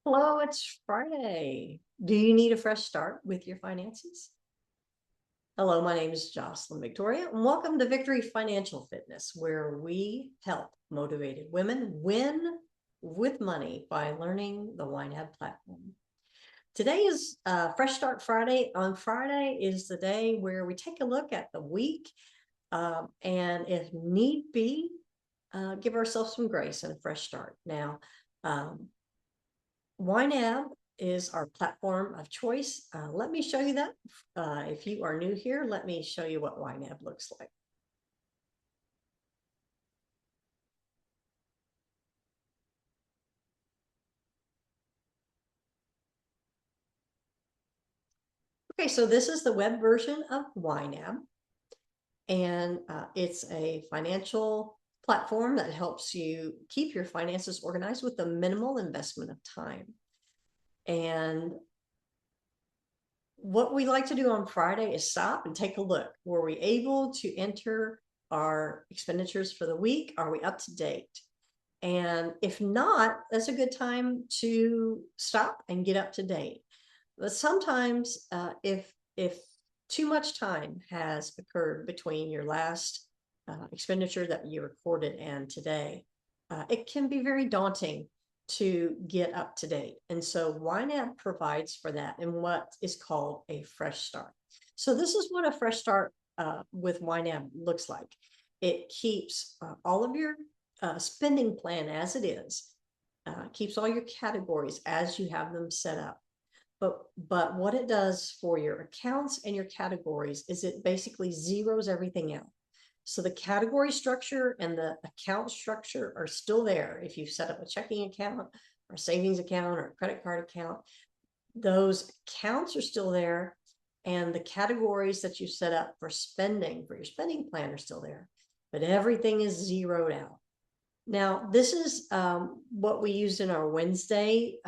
Hello, it's Friday. Do you need a fresh start with your finances? Hello, my name is Jocelyn Victoria, and welcome to Victory Financial Fitness, where we help motivated women win with money by learning the YNAB platform. Today is Fresh Start Friday. On Friday is the day where we take a look at the week and, if need be, give ourselves some grace and a fresh start. Now, YNAB is our platform of choice. Let me show you that. If you are new here, let me show you what YNAB looks like. Okay, so this is the web version of YNAB, and it's a financial platform that helps you keep your finances organized with a minimal investment of time. And what we like to do on Friday is stop and take a look. Were we able to enter our expenditures for the week? Are we up to date? And if not, that's a good time to stop and get up to date. But sometimes if too much time has occurred between your last expenditure that you recorded and today, it can be very daunting to get up to date. And so YNAB provides for that in what is called a fresh start. So this is what a fresh start with YNAB looks like. It keeps all of your spending plan as it is, keeps all your categories as you have them set up. But what it does for your accounts and your categories is it basically zeroes everything out. So the category structure and the account structure are still there. If you've set up a checking account or a savings account or a credit card account, those accounts are still there. And the categories that you set up for spending, for your spending plan, are still there. But everything is zeroed out. Now, this is what we used in our Wednesday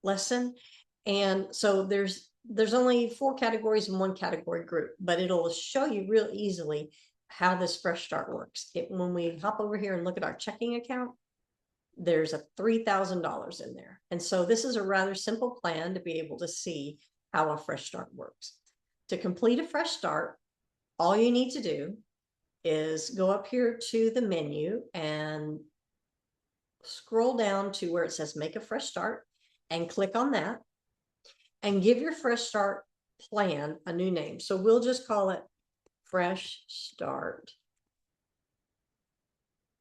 lesson. And so there's only 4 categories in one category group, but it'll show you real easily how this fresh start works. When we hop over here and look at our checking account, there's a $3,000 in there. And so this is a rather simple plan to be able to see how a fresh start works. To complete a fresh start, all you need to do is go up here to the menu and scroll down to where it says make a fresh start and click on that and give your fresh start plan a new name. So we'll just call it Fresh Start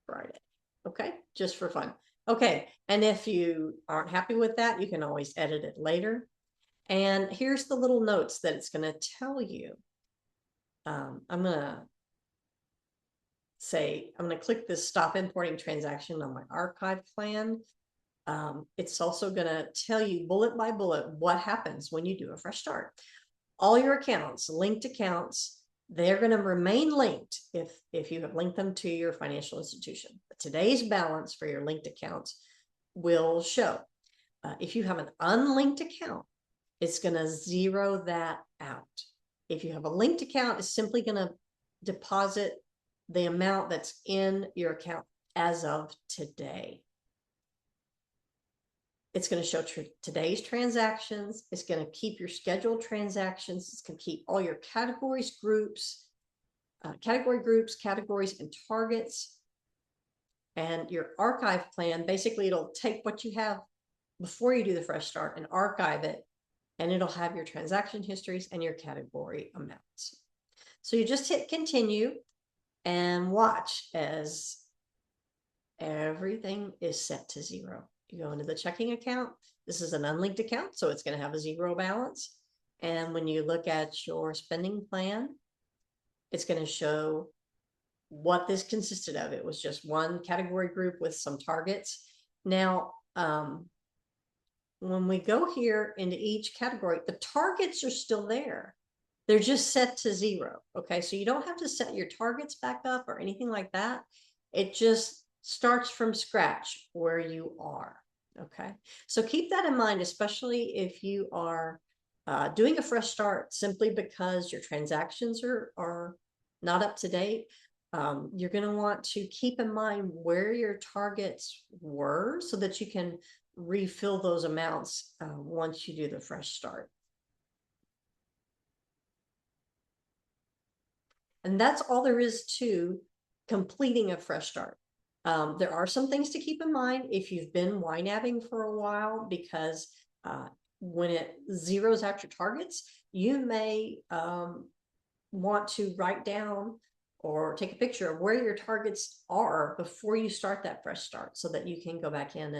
Friday. Okay, just for fun. Okay, and if you aren't happy with that, you can always edit it later. And here's the little notes that it's going to tell you. I'm going to click this stop importing transaction on my archive plan. It's also going to tell you bullet by bullet what happens when you do a fresh start. All your accounts, linked accounts, they're going to remain linked if you have linked them to your financial institution. But today's balance for your linked accounts will show. If you have an unlinked account, it's going to zero that out. If you have a linked account, it's simply going to deposit the amount that's in your account as of today. It's going to show today's transactions. It's going to keep your scheduled transactions. It's going to keep all your categories, groups, categories, and targets. And your archive plan, basically, it'll take what you have before you do the fresh start and archive it, and it'll have your transaction histories and your category amounts. So you just hit continue and watch as everything is set to zero. You go into the checking account. This is an unlinked account, so it's going to have a zero balance. And when you look at your spending plan, it's going to show what this consisted of. It was just one category group with some targets. Now, when we go here into each category, the targets are still there. They're just set to zero. Okay, so you don't have to set your targets back up or anything like that. It just starts from scratch where you are. Okay, so keep that in mind, especially if you are doing a fresh start simply because your transactions are not up to date. You're going to want to keep in mind where your targets were so that you can refill those amounts once you do the fresh start. And that's all there is to completing a fresh start. There are some things to keep in mind if you've been YNABing for a while, because when it zeroes out your targets, you may want to write down or take a picture of where your targets are before you start that fresh start, so that you can go back in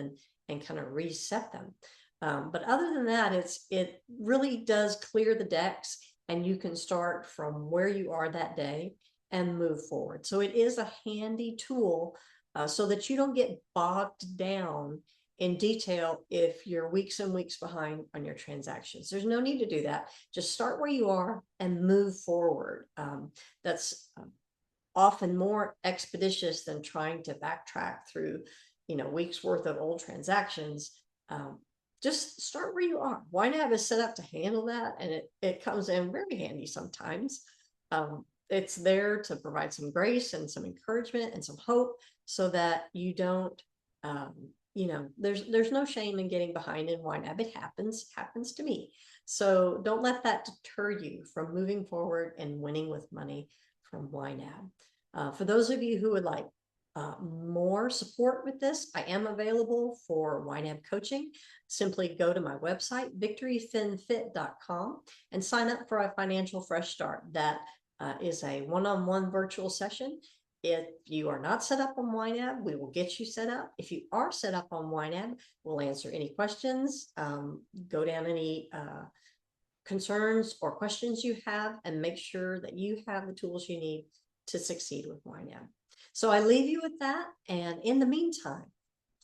and kind of reset them. But other than that, it really does clear the decks, and you can start from where you are that day and move forward. So it is a handy tool so that you don't get bogged down in detail if you're weeks and weeks behind on your transactions. There's no need to do that. Just start where you are and move forward. That's often more expeditious than trying to backtrack through, weeks worth of old transactions. Just start where you are. YNAB is set up to handle that, and it comes in very handy sometimes. It's there to provide some grace and some encouragement and some hope, so that you don't, there's no shame in getting behind in YNAB. It happens to me. So don't let that deter you from moving forward and winning with money from YNAB. For those of you who would like more support with this, I am available for YNAB coaching. Simply go to my website, victoryfinfit.com, and sign up for a financial fresh start. That is a one-on-one virtual session. If you are not set up on YNAB, we will get you set up. If you are set up on YNAB, we'll answer any questions, go down any concerns or questions you have, and make sure that you have the tools you need to succeed with YNAB. So I leave you with that. And in the meantime,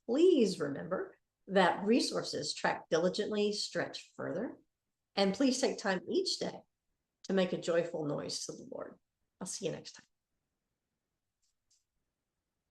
please remember that resources track diligently stretch further. And please take time each day to make a joyful noise to the Lord. I'll see you next time.